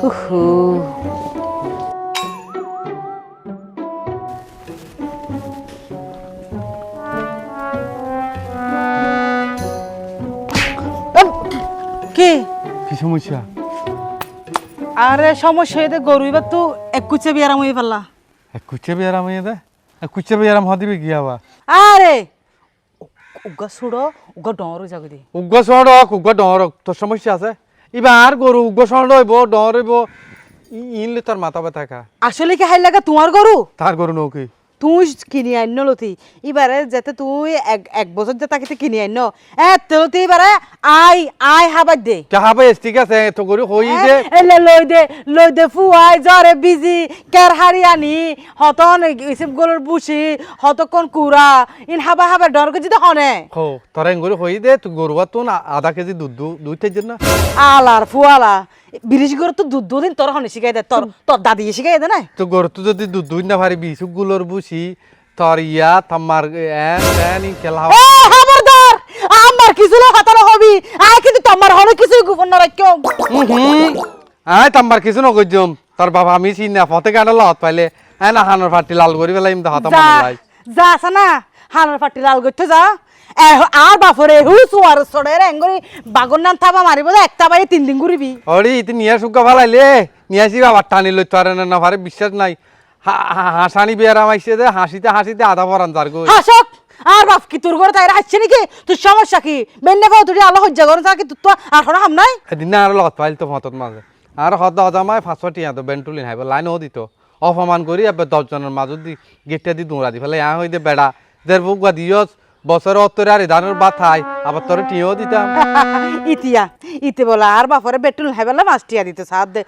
উহু কি কি সমস্যা? আরে সমস্যা এতে গরু এবার তো এক কুচে বিয়ারাম হয়ে ফেললা। কুচ্ছে বিয়ারাম হয়ে দে কুচ্ছে বিয়ারাম হদিবে কি আবা আরে উগা ছুড়ো উগা ডর যাবে দি উগ্র সড়ক উগ্র ডরক তোর সমস্যা আছে এবার গরু উগ্র সড়ক হইব ডর হইব ইনলে তোর মাথা ব্যথা খা আসলে কি হাই লাগা তোমার গরু তার গরু নৌকি তুই কিনি আইন লতি এবারে যাতে তুই এক বছর যে তাকে কিনি আইন তুই এবারে আই আই হাবার দে কাহাবে ঠিক আছে তো গরু হই যে এলে লই দে ফুয়াই জ্বরে বিজি কের হারিয়ানি হতন ইসব গরুর বুসি হতক্ষণ কুড়া ইন হাবা হাবা ডর করে যদি হনে হো তোরা গরু হই দে তুই গরু তো আধা কেজি দুধ দুই তেজ না আলার ফুয়ালা বিরিশ গরু তো দুধ দুদিন তোর হনে শিখাই দে তোর দাদি শিখাই দে না তো গরু তো যদি দুধ দুই না পারিবি সুগুলোর বুসি তোর ইয়া তামার খেলা এ খবরদার আমার কিছু হাতানো হবি আয় কিন্তু তোমার হনে কিছু গোপন না রাখিও আয় তাম্বার কিছু নকইজম তোর বাবা আমি চিনি না ফতে কাটা লত পাইলে হ্যাঁ না হানোর ফাটি লাল করি পেলাই হাতা যা মানলাই যা আছে না হানার ফাটি লাল করতে যা আর বাপরে হু সুয়ার সড়ে রেঙ্গরি বাগর নাম থাবা মারিব একটা বাই 3 দিন ঘুরিবি অরি ইতি নিয়া সুকা ফালাইলে নিয়াছি বাবা টানি লই তোর না পারে বিশ্বাস নাই হাসানি বিয়ারাম আইছে যে হাসিতে হাসিতে আধা পরান যার গো হাসক আর বাপ কি তোর ঘরে তাই আসছে নাকি তোর সমস্যা কি বেন্নে পাও তুই আল্লাহ হজ্জা করন কি তুই তো আর হন হাম নাই এদিন আর লত পাইল তো ফতত মাঝে আর হদ হজামায় 500 টিয়া তো বেন্টুলিন হাইব লাইন ও দিত অপমান করি এবার 10 জনের মাজত দি গেটটা দি দৌড়া দি ফেলে ইয়া হই দে বেড়া দের বুক বা দিয়স বছরে অত্তরে আর ধানের বাত খাই আবার তোরে টিও দিতাম ইতিয়া ইতে বলা আর বাপরে বেটুল হাইবেলা মাছটিয়া দিতে সাথ দে